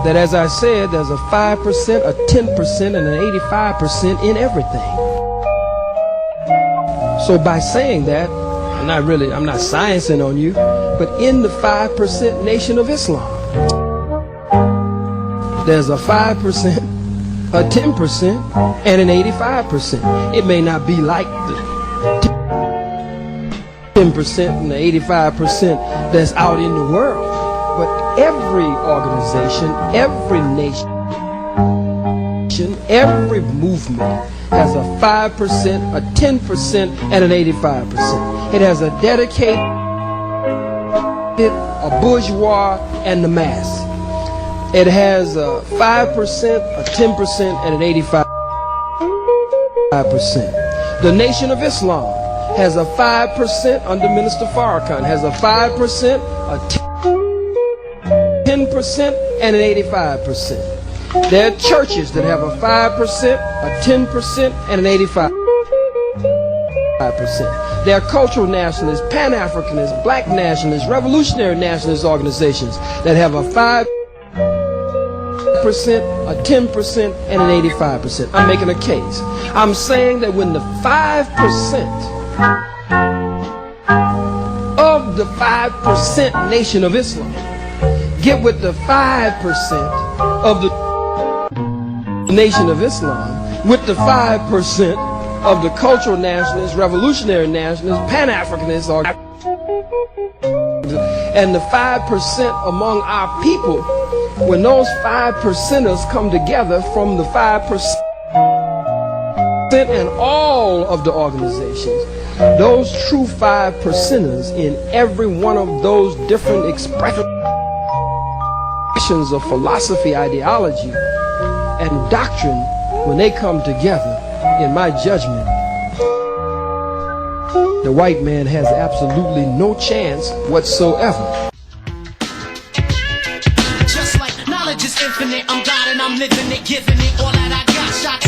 that, as I said, there's a 5%, a 10%, and an 85% in everything. So by saying that, I'm not sciencing on you, but in the 5% Nation of Islam, there's a 5%, a 10%, and an 85%. It may not be like the 10% and the 85% that's out in the world, but every organization, every nation, every movement has a 5%, a 10%, and an 85%. It has a dedicated, a bourgeois, and the mass. It has a 5%, a 10%, and an 85%. The Nation of Islam has a 5% under Minister Farrakhan, has a 5%, a 10%, and an 85%. There are churches that have a 5%, a 10%, and an 85%. There are cultural nationalists, Pan-Africanists, black nationalists, revolutionary nationalist organizations that have a 5%, a 10%, and an 85%. I'm making a case. I'm saying that when the 5% of the 5% Nation of Islam get with the 5% of the Nation of Islam, with the 5% of the cultural nationalists, revolutionary nationalists, Pan-Africanists, and the 5% among our people, when those 5%ers come together from the 5% and all of the organizations, those true 5%ers in every one of those different expressions of philosophy, ideology, and doctrine, when they come together, in my judgment, the white man has absolutely no chance whatsoever. Just like knowledge is infinite, I'm God and I'm living it, giving it all that I got, shots